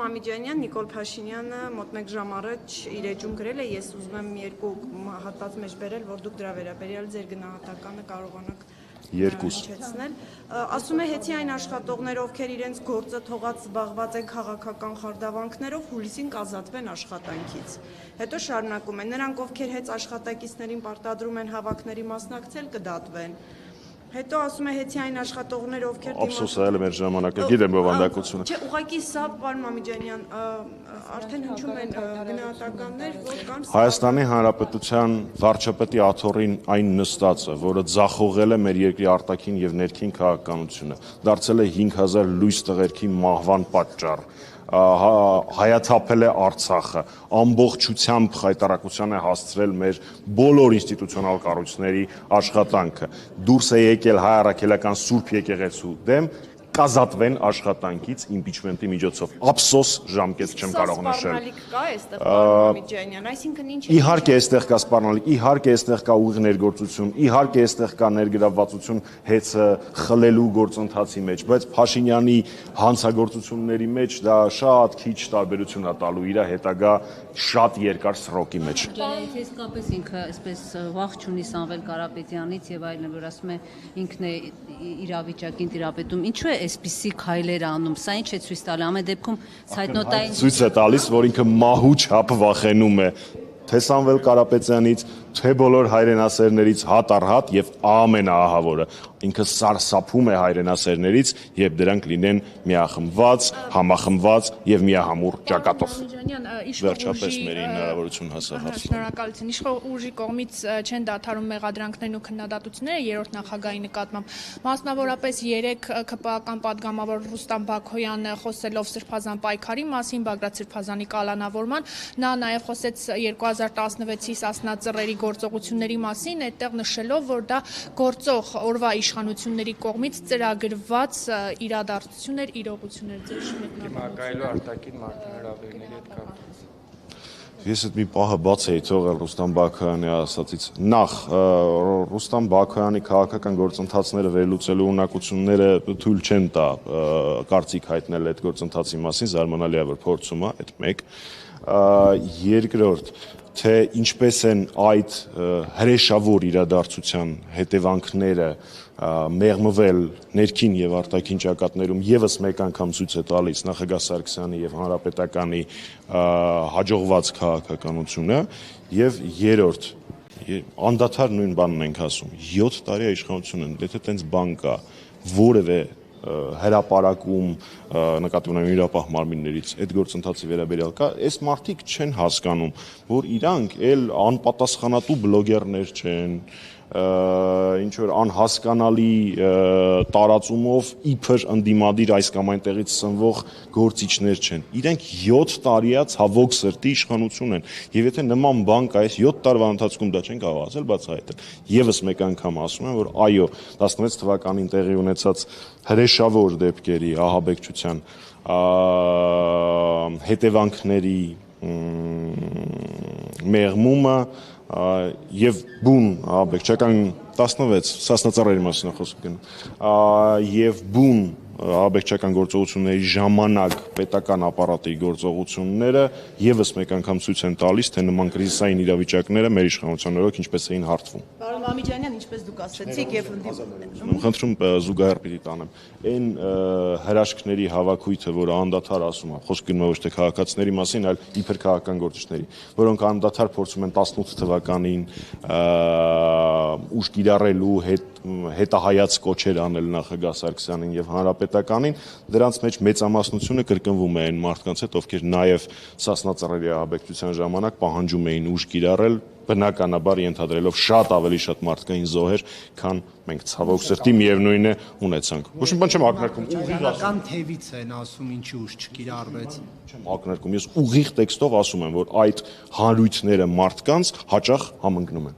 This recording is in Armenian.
Մամիջանյան, Նիկոլ Փաշինյանը մոտ 1 ժամ առաջ իր էջում գրել է, ես ուզում եմ 2 հատված մեջ բերել, որ դուք դրա վերաբերյալ ձեր գնահատականը կարողանաք հնչեցնել։ Ասում է, հեծի այն աշխատողներ, ովքեր իրենց գործը թողած զբաղված են քաղաքական խարդավանքներով, հուլիսին կազատվեն աշխատանքից։ Հետո շարունակում է, նրանք, ովքեր հեծ աշխատակիցներին պարտադրում են հավաքների մասնակցել, կդատվեն։ Հետո ասում է, հեծի այն աշխատողներ, ովքեր Ափսոս ել մեր ժամանակը, գիտեմ բովանդակությունը։ Չէ, ուղղակի սա, պարոն Մամիջանյան, արդեն հնչում են գնահատականներ, որ կան Հայաստանի Հանրապետության վարչապետի աթոռին այն նստածը, որը ձախողել է մեր երկրի արտաքին եւ ներքին քաղաքականությունը, դարձել է 5000 լույս տղերքի մահվան պատճառ, հայաթափել է Արցախը, ամբողջությամբ խայտարակության է հասցրել մեր բոլոր ինստիտուցիոնալ կառույցների աշխատանքը, դուրս է եկել հայ առաքելական Սուրբ եկեղեցու դեմ, կազատվեն աշխատանքից իմպիչմենտի միջոցով։ Ափսոս ժամկետ չեմ կարող նշել։ Սպառնալիք կա այստեղ, պարոն Մամիջանյան, այսինքն ինչ է։ Իհարկե այստեղ կա սպառնալիք, իհարկե այստեղ կա ուղիղ ներգործություն, իհարկե այստեղ կա ներգրավվածություն հեծը խլելու գործընթացի մեջ, բայց Փաշինյանի հանցագործությունների մեջ դա շատ քիչ տարբերություն է տալու իր հետագա շատ երկար սրոկի մեջ։ Եթե իսկապես ինքը այսպես վախ չունի Սամվել Կարապետյանից եւ այլն, որ ասում է ինքն է իրավիճակին տիրապետում, ինչու է այսպիսի քայլեր անում, սա ինչ է ցույց տալի, ամեն դեպքում ցայտնոտային Ցույց է տալիս, որ ինքը մահու չափ վախենում է թե Սամվել Կարապետյանից, թե բոլոր հայրենասերներից հատ առ հատ եւ ամենաահավորը ինքը սարսափում է հայրենասերներից, երբ դրանք լինեն միախմբված, համախմբված եւ միահամուռ ճակատով։ Վերջապես մեր հնարավորություն հասավ հարցը։ Շնորհակալություն։ Իշխող ուժի կողմից չեն դադարում մեղադրանքներն ու քննադատությունները երրորդ նախագահի նկատմամբ։ Մասնավորապես 3 ՔՊԱ-ական падգամավոր Ռուստամ Բաքոյանը խոսելով Սրբազան պայքարի մասին, Բագրատ Սրբազանի կալանավորման, նա նաեւ խոսեց 2016-ի Սասնա ծռերի գործողությունների մասին, այդտեղ նշելով, որ դա գործող օրվա իշխանությունների կողմից ծրագրված իրադարձություններ, իրողություններ ձեր Մակայլու արտաքին մարդահրավերների հետ կապված։ Ես այդ մի պահը բաց էի թողել Ռուստամ Բաքոյանի ասածից։ Նախ Ռուստամ Բաքոյանի քաղաքական գործընթացները վերլուծելու ունակությունները թույլ չեն տա կարծիք հայտնել այդ գործընթացի մասին, զարմանալի է որ փորձում է, այդ մեկ։ Երկրորդ, թե ինչպես են այդ հրեշավոր իրադարձության հետևանքները մեղմվել ներքին եւ արտաքին ճակատներում եւս մեկ անգամ ցույց է տալիս նախագահ Սարգսյանի եւ հանրապետականի հաջողված քաղաքականությունը եւ երրորդ անդադար նույն բանն ենք ասում 7 տարի իշխանություն են եթե տենց բան կա որևէ հրապարակում նկատի ունեմ իրապահ մարմիններից այդ գործընթացի վերաբերյալ կա այս մարդիկ չեն հասկանում որ իրանք էլ անպատասխանատու բլոգերներ չեն ինչ որ անհասկանալի տարածումով իբր ընդդիմադիր այս կամ այնտեղից սնվող գործիչներ չեն իրենք 7 տարիա ցավոք սրտի իշխանություն են եւ եթե նման բան կա այս 7 տարվա ընթացքում դա չեն կարողացել բացահայտել եւս մեկ անգամ ասում եմ որ այո 16 թվականին տեղի ունեցած հրեշավոր դեպքերի ահաբեկչության հետևանքների մեղմումը եւ բուն ահաբեկչական 16 Սասնա ծառերի մասին է խոսքը գնում եւ բուն ահաբեկչական գործողությունների ժամանակ պետական ապարատի գործողությունները եւս մեկ անգամ ցույց են տալիս թե նման կրիզիսային իրավիճակները մեր իշխանության օրոք ինչպես էին հարթվում Պարոն Մամիջանյան, ինչպես դուք ասացիք եւ խնդրում զուգահեռ պիտի տանեմ այն հրաշքների հավաքույթը որը անդադար ասում է խոսքը գնում է ոչ թե քաղաքացիների մասին այլ իբր քաղաքական գործիչների որոնք անդադար փորձում են 18 թվականին ուժ կիրառելու հետահայաց կոչեր անել նախագահ Սարգսյանին եւ հանրապետականին դրանց մեջ մեծամասնությունը կրկնվում է այն մարդկանց հետ ովքեր նաեւ Սասնա ծռերի ահաբեկչության ժամանակ պահանջում էին ուժ կիրառել բնականաբար ենթադրելով շատ ավելի շատ մարդկային զոհեր քան մենք ցավոք սրտի միևնույն է ունեցանք ոչ մի բան չեմ ակնարկում Իշխանական թևից են ասում ինչի ուժ չկիրառվեց չեմ ակնարկում ես ուղիղ տեքստով ասում եմ որ այդ հանրույթները մարդկանց հաճախ համընկնում են